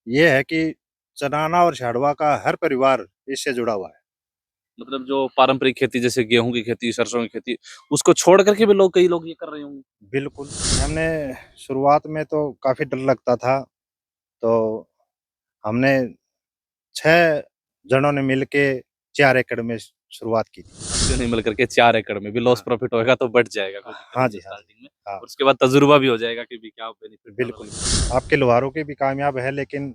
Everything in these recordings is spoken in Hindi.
ये है कि चनाना और झाड़वा का हर परिवार इससे जुड़ा हुआ है। मतलब जो पारंपरिक खेती जैसे गेहूं की खेती, सरसों की खेती, उसको छोड़ करके भी लोग कई लोग ये कर रहे होंगे। बिल्कुल, हमने शुरुआत में तो काफ़ी डर लगता था, तो हमने 6 जनों ने मिल के 4 एकड़ में शुरुआत की थी। साथियों ने मिल करके 4 एकड़ में भी लॉस हाँ, प्रॉफिट होएगा तो बढ़ जाएगा, कोई दिक्कत हाँ नहीं जी, है हाँ जी। स्टार्टिंग में। हाँ, और उसके बाद तजुर्बा भी हो जाएगा कि भी क्या बेनिफिट ज़्यादा बिल्कुल। लगेगा। आपके लोहारों के भी कामयाब है लेकिन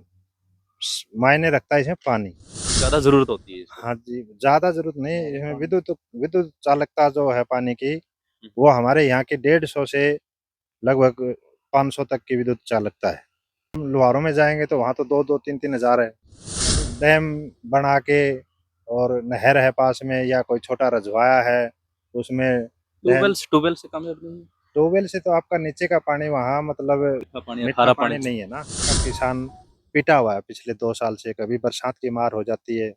मायने रखता है इसमें पानी। ज़्यादा ज़रूरत होती है इसको। हाँ जी, ज़्यादा ज़रूरत नहीं, इसमें विद्युत विद्युत चालकता जो है पानी की, हुँ, वो हमारे यहाँ की 150 से लगभग 500 तक की विद्युत चालकता है। हम लोहारों में जाएँगे तो वहाँ तो 2-2 3-3 हज़ार है। डैम बना के और नहर है पास में या कोई छोटा रजवाया है, उसमें डैम ट्यूबवेल से कामयाब नहीं है? ट्यूबवेल से तो आपका नीचे का पानी वहाँ मतलब मीठा पानी या मीठा खारा पानी पानी नहीं है ना। किसान पिटा हुआ है पिछले 2 साल से, कभी बरसात की मार हो जाती है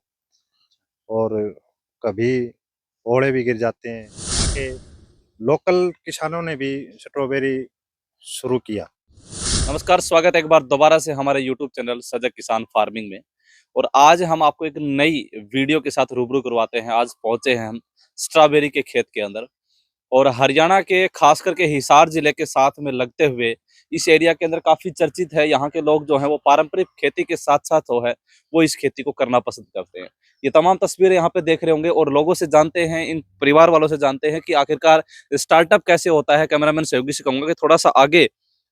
और कभी ओले भी गिर जाते हैं। यहाँ के लोकल किसानों ने भी स्ट्रॉबेरी शुरू किया। नमस्कार, स्वागत है एक बार दोबारा से हमारे यूट्यूब चैनल सजग किसान फार्मिंग में। और आज हम आपको एक नई वीडियो के साथ रूबरू करवाते हैं। आज पहुंचे हैं हम स्ट्रॉबेरी के खेत के अंदर, और हरियाणा के खास करके हिसार जिले के साथ में लगते हुए इस एरिया के अंदर काफ़ी चर्चित है। यहाँ के लोग जो हैं वो पारंपरिक खेती के साथ-साथ जो है वो इस खेती को करना पसंद करते हैं। ये तमाम तस्वीरें यहाँ पे देख रहे होंगे और लोगों से जानते हैं, इन परिवार वालों से जानते हैं कि आखिरकार स्टार्टअप कैसे होता है। कैमरामैन सहयोगी से कहूँगा कि थोड़ा-सा आगे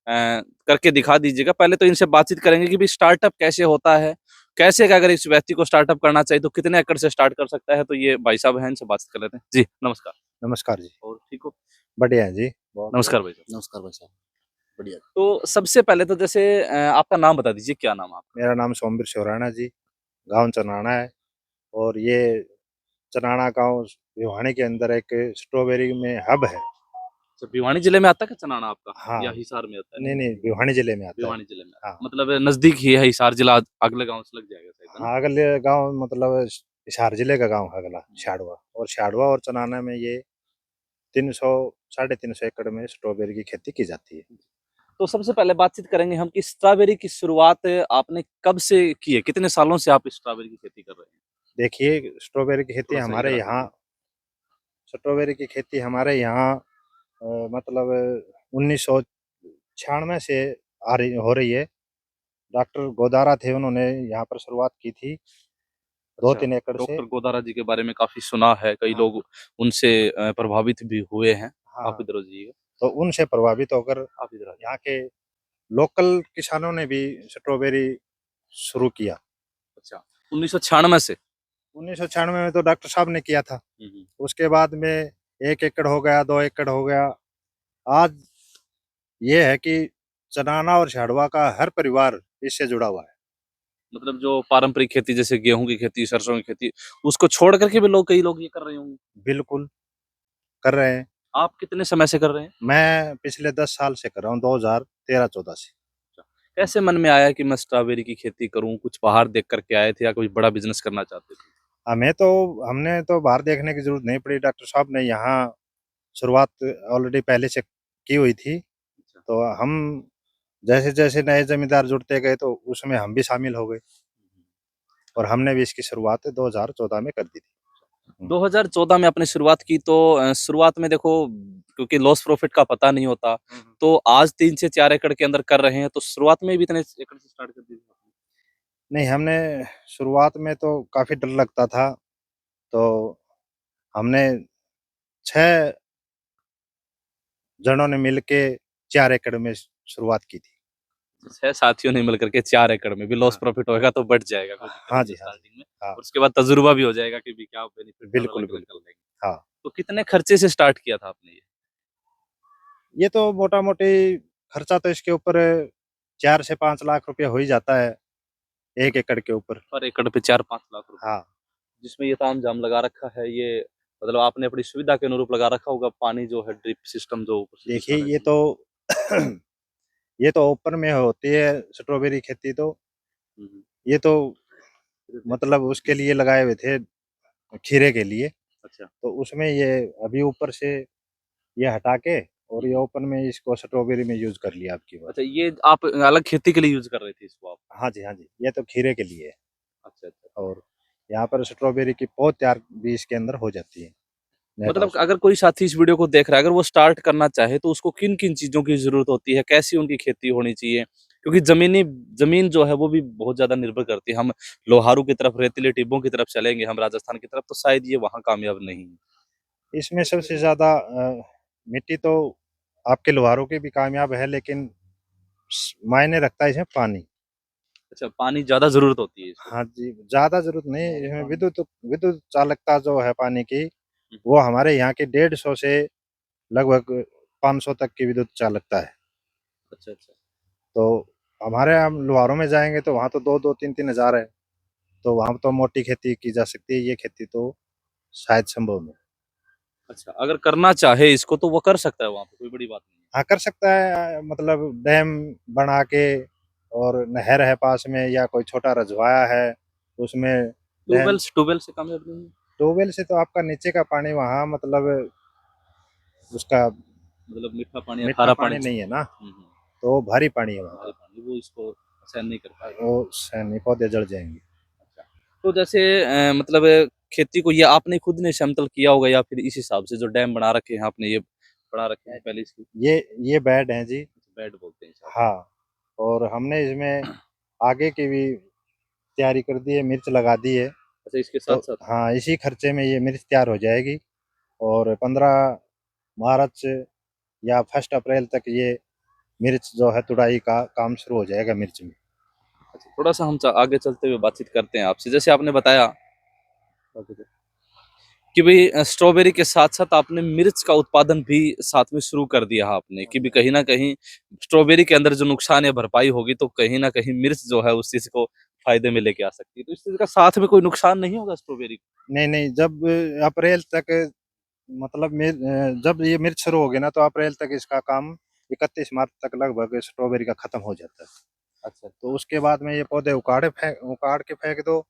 करके दिखा दीजिएगा। पहले तो इनसे बातचीत करेंगे कि भई स्टार्टअप कैसे होता है? कैसे का अगर इस व्यक्ति को स्टार्टअप करना चाहिए तो कितने एकड़ से स्टार्ट कर सकता है? तो ये भाई साहब हैं, इनसे बातचीत कर लेते हैं। जी, नमस्कार। नमस्कार जी, और ठीक हो? बढ़िया है जी, बहुत नमस्कार भाई साहब। नमस्कार भाई साहब, बढ़िया। तो सबसे पहले तो जैसे आपका नाम बता दीजिए, क्या नाम है आपका? मेरा नाम सोमवीर सिवराणा जी, गाँव चनाना है और ये चनाना गाँव भिवानी के अंदर एक स्ट्रॉबेरी में हब है। अच्छा, भिवानी जिले में आता है क्या चनाना आपका? हाँ, या हिसार में आता है? नहीं, नहीं, भिवानी जिले में आता है। भिवानी जिले में आता हाँ, है। मतलब नज़दीक ही है हिसार जिला, अगले गाँव से लग जाएगा शायद, है ना? हाँ, अगले गाँव मतलब हिसार जिले का गाँव है अगला शाड़वा और शाड़वा और चनाना में ये 300 साढ़े 300 एकड़ में स्ट्रॉबेरी की खेती की जाती है। तो सबसे पहले बातचीत करेंगे हम कि स्ट्रॉबेरी की शुरुआत आपने कब से की है? कितने सालों से आप स्ट्रॉबेरी की खेती कर रहे हैं? देखिए, स्ट्रॉबेरी की खेती थोड़ा-सा इधर हमारे आ यहाँ जाइए। स्ट्रॉबेरी की खेती हमारे यहाँ मतलब 1996 से हो रही है। डॉक्टर गोदारा थे, उन्होंने यहाँ पर शुरुआत की थी अच्छा, 2-3 एकड़ से। डॉक्टर गोदारा जी के बारे में काफ़ी सुना है, कई हाँ, लोग उनसे प्रभावित भी हुए हैं। आप हाँ, इधर हो जाइएगा, तो उनसे प्रभावित होकर आप इधर आ जाइए। यहाँ के लोकल किसानों ने भी स्ट्रॉबेरी शुरू किया। अच्छा, 1996 से? 1996 में तो डॉक्टर साहब ने किया था। हुँ, हुँ। उसके बाद में 1 एकड़ हो गया, 2 एकड़ हो गया। आज ये है कि चनाना और झाड़वा का हर परिवार इससे जुड़ा हुआ है। मतलब जो पारंपरिक खेती जैसे गेहूं की खेती, सरसों की खेती, उसको छोड़ करके भी लोग कई लोग ये कर रहे होंगे। बिल्कुल, कर रहे हैं। आप कितने समय से कर रहे हैं? मैं पिछले 10 साल से कर रहा हूँ, 2013-14 से। अच्छा, कैसे मन में आया कि मैं स्ट्रॉबेरी की खेती करूं? कुछ बाहर देख करके आए थे या कोई बड़ा बिजनेस करना चाहते थे? हमने तो बाहर देखने की ज़रूरत नहीं पड़ी, डॉक्टर साहब ने यहाँ शुरुआत ऑलरेडी पहले से की हुई थी। अच्छा। तो हम जैसे-जैसे नए ज़मींदार जुड़ते गए तो उसमें हम भी शामिल हो गए और हमने भी इसकी शुरुआत 2014 में कर दी थी। हुँ। 2014 में आपने शुरुआत की तो शुरुआत में देखो, क्योंकि लॉस प्रॉफिट का पता नहीं होता, हुँ, हुँ। तो आज 3 से 4 एकड़ के अंदर कर रहे हैं, तो शुरुआत में भी इतने एकड़ से स्टार्ट कर दी थी आपने? नहीं, हमने शुरुआत में तो काफ़ी डर लगता था, तो हमने 6 जनों ने मिल के 4 एकड़ में शुरुआत की थी। 6 साथियों ने मिलकर के 4 एकड़ में भी लॉस हाँ। प्रॉफिट होएगा तो बढ़ जाएगा, कोई दिक्कत हाँ नहीं जी, है हाँ जी। स्टार्टिंग में। हाँ, और उसके बाद तजुर्बा भी हो जाएगा कि भी क्या बेनिफिट ज़्यादा बिल्कुल, लगेगा, कर बिल्कुल। लेंगे। हाँ, तो कितने खर्चे से स्टार्ट किया था आपने ये? ये तो मोटा-मोटी खर्चा तो इसके ऊपर 4 से 5 लाख रुपया हो ही जाता है, 1 एकड़ के ऊपर। पर एकड़ पे 4-5 लाख रुपए, हाँ, जिसमें ये तामझाम लगा रखा है, ये मतलब आपने अपनी सुविधा के अनुरूप लगा रखा होगा, पानी जो है ड्रिप सिस्टम जो ऊपर से देखिए दिखा रहे ये थे। तो ये तो ओपन में होती है स्ट्रॉबेरी खेती तो, हुँ, हुँ। ये तो फिर देखिए। मतलब उसके लिए लगाए हुए थे, खीरे के लिए, अच्छा। तो उसमें ये अभी ऊपर से ये हटा के और ये ओपन में इसको स्ट्रॉबेरी में यूज कर लिया आपकी बात। अच्छा, ये आप अलग खेती के लिए यूज कर रहे थे इसको आप? हाँ जी, हाँ जी, ये तो खीरे के लिए है। अच्छा अच्छा। और यहाँ पर स्ट्रॉबेरी की पौध तैयार भी इसके अंदर हो जाती है नेट मतलब हाउस में। अगर कोई साथी इस वीडियो को देख रहा है, अगर वो स्टार्ट करना चाहे तो उसको किन किन चीजों की जरूरत होती है, कैसी उनकी खेती होनी चाहिए? क्योंकि जमीन जो है वो भी बहुत ज्यादा निर्भर करती है। हम लोहारू की तरफ, रेतीले टिब्बों की तरफ चलेंगे, हम राजस्थान की तरफ, तो शायद ये वहाँ कामयाब नहीं है। इसमें सबसे ज्यादा मिट्टी तो आपके लोहारों की भी कामयाब है, लेकिन मायने रखता है इसमें पानी। अच्छा, पानी ज्यादा जरूरत होती है इसको। हाँ जी, ज्यादा जरूरत नहीं, इसमें विद्युत विद्युत चालकता जो है पानी की, वो हमारे यहाँ की 150 से लगभग 500 तक की विद्युत चालकता है। अच्छा अच्छा। तो हमारे यहाँ लोहारों में जाएंगे तो वहाँ तो 2-2 3-3 हज़ार है। तो वहाँ तो मोटी खेती की जा सकती है, ये खेती तो शायद संभव नहीं। अच्छा, अगर करना चाहे इसको तो वो कर सकता है वहाँ पे, कोई बड़ी बात नहीं है। हाँ, कर सकता है, मतलब डैम बना के, और नहर है पास में या कोई छोटा रजवाया है उसमें डैम। ट्यूबवेल से कामयाब नहीं है? ट्यूबवेल से तो आपका नीचे का पानी वहाँ मतलब उसका मतलब मीठा पानी या मीठा खारा पानी पानी नहीं है ना, हम्म। तो भारी पानी है वहाँ भारी का। पानी वो इसको सहन नहीं कर पाएगा। वो सैनी पौधे जड़ जाएंगे। अच्छा। तो जैसे मतलब खेती को ये आपने खुद ने समतल किया होगा या फिर इस हिसाब से जो डैम बना रखे हैं आपने, ये बना रखे हैं पहले इसकी? ये ये बेड है जी। बेड बोलते हैं शायद। हाँ, और हमने इसमें आगे की भी तैयारी कर दी है, मिर्च लगा दी है। अच्छा, इसके तो साथ साथ। हाँ, इसी खर्चे में ये मिर्च तैयार हो जाएगी, और 15 मार्च या 1 अप्रैल तक ये मिर्च जो है तुड़ाई का काम शुरू हो जाएगा मिर्च में। अच्छा, थोड़ा सा हम आगे चलते हुए बातचीत करते हैं आपसे। जैसे आपने बताया कि भाई स्ट्रॉबेरी के साथ साथ आपने मिर्च का उत्पादन भी साथ में शुरू कर दिया आपने, कि भी कहीं ना कहीं स्ट्रॉबेरी के अंदर जो नुकसान या भरपाई होगी तो कहीं ना कहीं मिर्च जो है उस चीज को फायदे में लेके आ सकती है। तो इस चीज का साथ में कोई नुकसान नहीं होगा स्ट्रॉबेरी को? नहीं नहीं, जब अप्रैल तक, मतलब जब ये मिर्च शुरू होगी ना, तो अप्रैल तक इसका काम, 31 मार्च तक लगभग स्ट्रॉबेरी का खत्म हो जाता है। अच्छा। तो उसके बाद में ये पौधे उखाड़ के फेंक दो,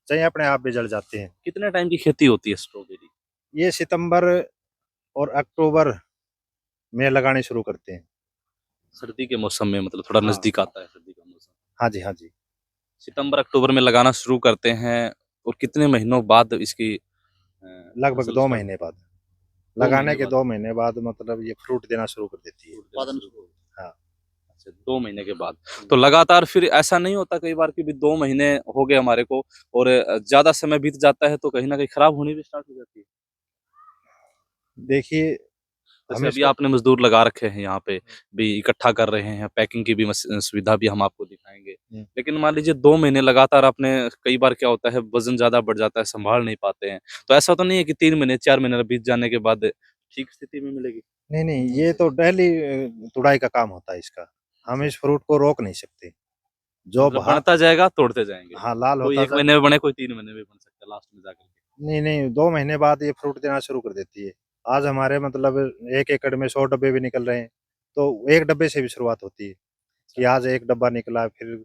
चाहे अपने आप भी जल जाते हैं। कितने टाइम की खेती होती है स्ट्रॉबेरी? ये सितंबर और अक्टूबर में लगाने शुरू करते हैं। सर्दी के मौसम में, मतलब थोड़ा हाँ नजदीक आता है सर्दी का मौसम। हाँ जी, हाँ जी। सितंबर अक्टूबर में लगाना शुरू करते हैं। और कितने महीनों बाद इसकी लगभग फसल 2 महीने स्टार्ट? बाद, दो लगाने महीने के बाद 2 महीने बाद मतलब ये फ्रूट देना शुरू कर देती है। उत्पादन शुरू? हाँ। अच्छा, 2 महीने के बाद। तो लगातार फिर ऐसा नहीं होता कई बार कि भी 2 महीने हो गए हमारे को और ज़्यादा समय बीत जाता है तो कहीं न कहीं खराब होनी भी स्टार्ट हो जाती है? देखिए, जैसे हम अभी इसको, आपने मज़दूर लगा रखे हैं यहाँ पे, भी इकट्ठा कर रहे हैं, पैकिंग की भी सुविधा भी हम आपको दिखाएँगे। लेकिन मान लीजिए 2 महीने लगातार आपने, कई बार क्या होता है वज़न ज़्यादा बढ़ जाता है, सँभाल नहीं पाते हैं। तो ऐसा तो नहीं है कि 3 महीने, 4 महीने बीत जाने के बाद ठीक स्थिति में मिलेगी? नहीं नहीं, ये तो डेली तुड़ाई का काम होता है इसका। हम इस फ्रूट को रोक नहीं सकते। जो मतलब हाँ, बढ़ता जाएगा, तोड़ते जाएँगे। हाँ, लाल कोई होता 1 जा, महीने में बने, कोई 3 महीने में बन सकता है लास्ट में जाकर के। नहीं नहीं, 2 महीने बाद ये फ्रूट देना शुरू कर देती है। आज हमारे मतलब 1 एकड़ में 100 डब्बे भी निकल रहे हैं, तो एक डब्बे से भी शुरुआत होती है, कि अच्छा। आज एक डब्बा निकला, फिर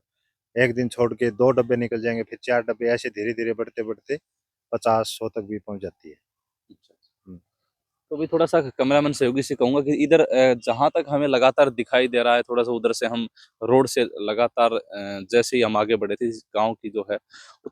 एक दिन छोड़ के 2 डब्बे निकल जाएंगे, फिर 4 डब्बे, ऐसे धीरे धीरे बढ़ते बढ़ते 50-100 तक भी पहुंच जाती है। अच्छा, अच्छा। हम्म। तो भी थोड़ा-सा कैमरामैन सहयोगी से कहूँगा कि इधर जहाँ तक हमें लगातार दिखाई दे रहा है, थोड़ा-सा उधर से हम रोड से लगातार जैसे ही हम आगे बढ़े थे इस गाँव की जो है,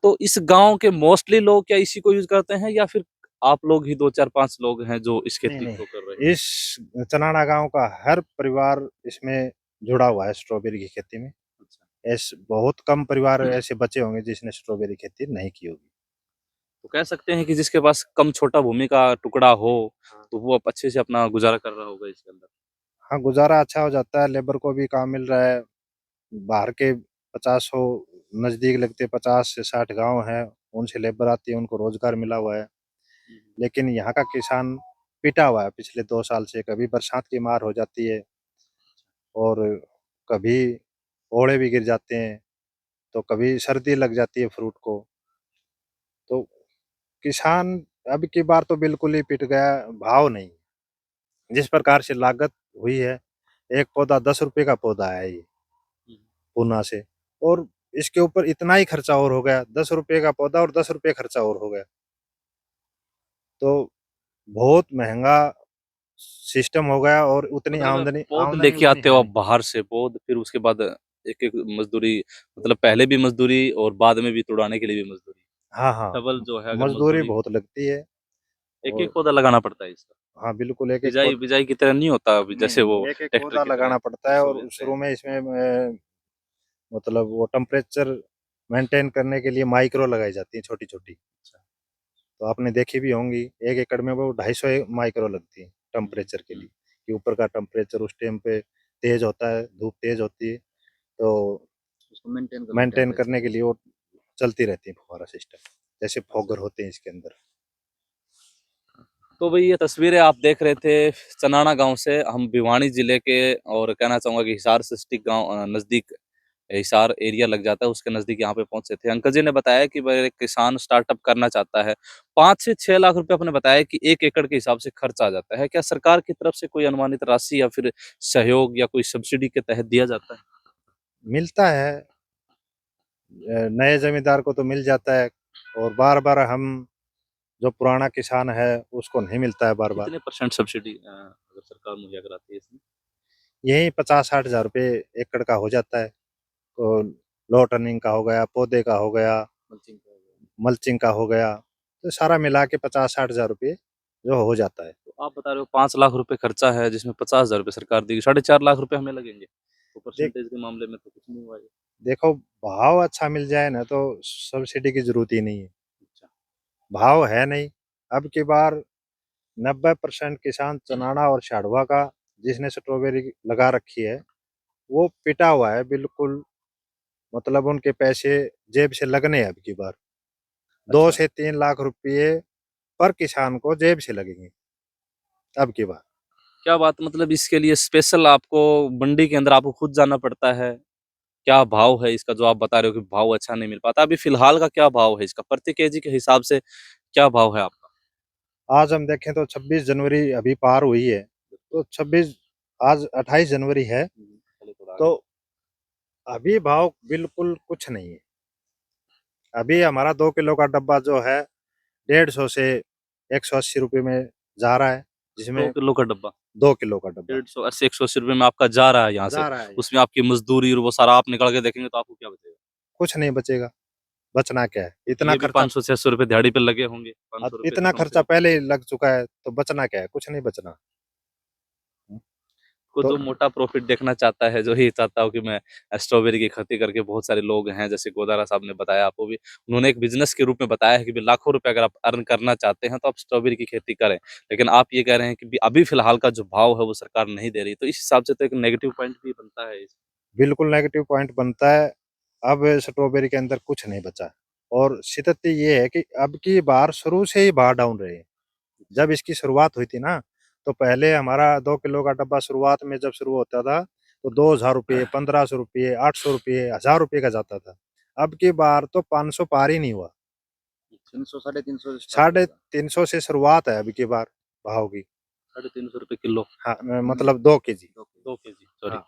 तो इस गाँव के मोस्टली लोग क्या इसी को यूज़ करते हैं या फिर आप लोग ही 2-4-5 लोग हैं जो इस नहीं खेती नहीं, को कर रहे हैं? इस चनाना गांव का हर परिवार इसमें जुड़ा हुआ है स्ट्रॉबेरी की खेती में। अच्छा। ऐसे बहुत कम परिवार ऐसे बचे होंगे जिसने स्ट्रॉबेरी खेती नहीं की होगी। तो कह सकते हैं कि जिसके पास कम छोटा भूमि का टुकड़ा हो, तो वो अब अच्छे से अपना गुज़ारा कर रहा होगा इसके अंदर। हाँ, गुजारा अच्छा हो जाता है, लेबर को भी काम मिल रहा है। बाहर के 50 हो, नज़दीक लगते 50 से 60 गांव हैं, उनसे लेबर आती है, उनको रोजगार मिला हुआ है। हुँ, हुँ। लेकिन यहाँ का किसान पिटा हुआ है पिछले 2 साल से, कभी बरसात की मार हो जाती है, और कभी ओले भी गिर जाते हैं, तो कभी सर्दी लग जाती है फ्रूट को। तो किसान अब की बार तो बिल्कुल ही पिट गया, भाव नहीं। जिस प्रकार से लागत हुई है, एक पौधा 10 रुपए का पौधा है ये हुँ। पूना से, और इसके ऊपर इतना ही खर्चा और हो गया, 10 रुपए का पौधा और 10 रुपए खर्चा और हो गया। तो बहुत महंगा सिस्टम हो गया और उतनी मतलब आमदनी पौध आमदनी लेके उतनी आते है हो आप नहीं। बाहर से पौध, फिर उसके बाद एक एक मजदूरी, मतलब पहले भी मजदूरी और बाद में भी तुड़ाने के लिए भी मजदूरी, हाँ, हाँ। डबल जो है अगर मज़दूरी मजदूरी। बहुत लगती है एक एक और पौधा लगाना पड़ता है इसका, हाँ, बिल्कुल एक-एक बिजाई पौध बिजाई की तरह नहीं होता अभी नहीं, जैसे वो नहीं, एक-एक ट्रैक्टर पौधा की तरह लगाना पड़ता है जिसको और बेचते शुरू हैं। में इसमें मतलब वो टेम्परेचर मेंटेन करने के लिए माइक्रो लगाई जाती है छोटी-छोटी। तो आपने देखी भी होंगी, 1 एकड़ में वो 250 माइक्रो लगती है टेम्परेचर के हुँ। लिए, कि ऊपर का टेम्परेचर उस टाइम पे तेज़ होता है, धूप तेज़ होती है, तो उसको मेंटेन करना मेंटेन करने टेम्परेचर। के लिए वो चलती रहती है फुव्वारा सिस्टम, जैसे अच्छा। फॉगर होते हैं इसके अंदर। तो भाई ये तस्वीरें आप देख रहे थे चनाना गाँव से, हम भिवानी जिले के, और कहना चाहूँगा कि हिसार से स्टिक गाँव नज़दीक हिसार एरिया लग जाता है, उसके नज़दीक यहाँ पे पहुँचे थे। अंकल जी ने बताया कि भाई एक किसान स्टार्टअप करना चाहता है, 5 से 6 लाख रुपए आपने बताया कि 1 एकड़ के हिसाब से खर्च आ जाता है। क्या सरकार की तरफ से कोई अनुमानित राशि या फिर सहयोग या कोई सब्सिडी के तहत दिया जाता है? मिलता है नए ज़मींदार को तो मिल जाता है और बार-बार हम जो पुराना किसान है, उसको नहीं मिलता है बार-बार। कितने परसेंट सब्सिडी अगर सरकार मुहैया कराती है इसमें? यही 50-60 हज़ार रुपए एकड़ का हो जाता है। तो लो टर्निंग का हो गया, पौधे का हो गया, मल्चिंग का हो गया। मल्चिंग का हो गया, तो सारा मिला के 50-60 हज़ार रुपए जो हो जाता है। तो आप बता रहे हो 5 लाख रुपए खर्चा है जिसमें 50,000 रुपए सरकार देगी, 4.5 लाख रुपए हमें लगेंगे। तो देख परसेंटेज के मामले में तो कुछ नहीं हुआ ये। देखो भाव अच्छा मिल जाए ना तो सब्सिडी की ज़रूरत ही नहीं है। अच्छा। भाव है नहीं, अब की बार 90% किसान चनाना और शाड़वा का जिसने स्ट्रॉबेरी लगा रखी है, वो पिटा हुआ है बिल्कुल, मतलब उनके पैसे जेब से लगने हैं अब की बार। 2 अच्छा। से 3 लाख रुपये पर किसान को जेब से लगेंगे, अब की बार। क्या बात, मतलब इसके लिए स्पेशल आपको मंडी के अंदर आपको खुद जाना पड़ता है? क्या भाव है इसका जो आप बता रहे हो कि भाव अच्छा नहीं मिल पाता? अभी फ़िलहाल का क्या भाव है इसका? प्रति केजी के हिसाब से क्या भाव है आपका? आज हम देखें तो 26 जनवरी अभी पार हुई है, तो 26 आज 28 जनवरी है, चलो थोड़ा आगे। तो अभी भाव बिल्कुल कुछ नहीं है। अभी हमारा 2 किलो का डब्बा जो है 150 से 180 रुपए में जा रहा है, 2 जिसमें किलो का डब्बा, 2 किलो का डब्बा 150 180 रुपए में आपका जा रहा है यहाँ से। जा रहा है यहाँ। उसमें आपकी मज़दूरी और वो सारा आप निकाल के देखेंगे तो आपको क्या बचेगा? कुछ नहीं बचेगा, बचना क्या है? क्योंकि इतना ये भी खर्चा 500-600 रुपए दिहाड़ी पे लगे होंगे। अब 500 रुपए तो इतना कम से खर्चा कम। पहले ही लग चुका है, तो बचना क्या है? कुछ नहीं बचना। को तो जो मोटा प्रॉफिट देखना चाहता है, जो ये चाहता हो कि मैं स्ट्रॉबेरी की खेती करके, बहुत सारे लोग हैं जैसे गोदारा साहब ने बताया आपको भी, उन्होंने एक बिज़नेस के रूप में बताया है कि भी लाखों रुपए अगर आप अर्न करना चाहते हैं तो आप स्ट्रॉबेरी की खेती करें। लेकिन आप ये कह रहे हैं कि भी अभी फ़िलहाल का जो भाव है वो सरकार नहीं दे रही, तो इस हिसाब से तो एक नेगेटिव पॉइंट भी बनता है इस। बिल्कुल नेगेटिव पॉइंट बनता है, अब स्ट्रॉबेरी के अंदर कुछ नहीं बचा है और शिद्दत ये है कि अब की बार शुरू से ही भाव डाउन रहे हैं। जब इसकी शुरुआत हुई थी ना, तो पहले हमारा 2 किलो का डब्बा शुरुआत में जब शुरू होता था, तो 2000 रुपए, 1500 रुपए, 800 रुपए, 1000 रुपए का जाता था। अब की बार तो 500 पार ही नहीं हुआ। 300 साढ़े 300 स्टार्ट साढ़े होगा। 300 से शुरुआत है अब की बार भाव की। साढ़े 300 रुपए किलो। हाँ, मतलब 2 केजी। 2 KG, sorry. हाँ,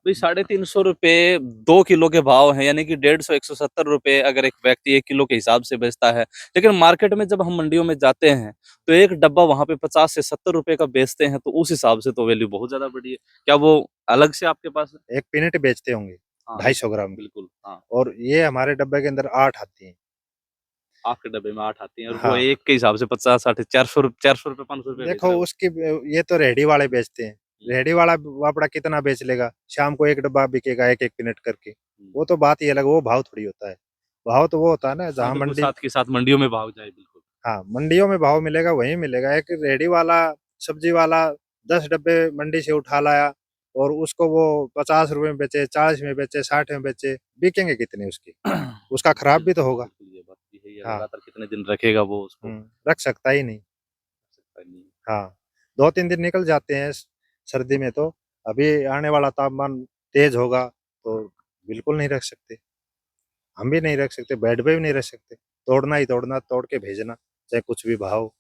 भाई 350 रुपए 2 किलो के भाव हैं, यानी कि 150 170 रुपए अगर एक व्यक्ति 1 किलो के हिसाब से बेचता है। लेकिन मार्केट में जब हम मंडियों में जाते हैं, तो एक डब्बा वहाँ पे 50 से 70 रुपए का बेचते हैं, तो उस हिसाब से तो वैल्यू बहुत ज़्यादा बढ़ी है। क्या वो अलग से आपके पास है? एक पीनट बेचते होंगे हाँ, 250 ग्राम की बिल्कुल, हाँ। और ये हमारे डब्बे के अंदर 8 आती हैं। आपके डब्बे में 8 आती हैं और वो हाँ, एक के हिसाब से 50 60 400 रुपए 500 रुपए बेच देखो रहा है वो। उसकी ये तो रेहड़ी वाले बेचते हैं। हुँ, रेहड़ी वाला अपना कितना बेच लेगा? शाम को 1 डब्बा बिकेगा 1-1 पीनट करके। हुँ। वो तो बात ही अलग है, वो भाव थोड़ी होता है। भाव तो वो होता है ना हाँ, जहाँ बिल्कुल मंडी साथ के साथ मंडियों में भाव जाए, बिल्कुल। हाँ, मंडियों में भाव मिलेगा वहीं मिलेगा। एक रेहड़ी वाला, सब्जी वाला 10 डब्बे मंडी से उठा लाया और उसको वो 50 रुपए में बेचे, 40 में बेचे, 60 में बेचे, बिकेंगे कितने उसके? उसका खराब भी तो बिल्कुल, होगा। बिल्कुल, ये बात भी है। ये हाँ, लगातार कितने दिन रखेगा वो उसको, रख सकता ही नहीं। सकता नहीं है। हाँ, 2-3 दिन निकल जाते हैं सर्दी में तो, अभी आने वाला तापमान तेज़ होगा तो बिल्कुल नहीं रख सकते। हम भी नहीं रख सकते, बेड पे भी नहीं रख सकते। तोड़ना ही तोड़ना, तोड़ के भेजना, चाहे कुछ भी भाव हो।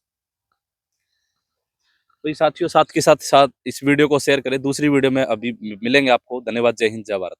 तो ये साथियों, साथ के साथ साथ इस वीडियो को शेयर करें। दूसरी वीडियो में अभी मिलेंगे आपको। धन्यवाद। जय हिंद, जय भारत।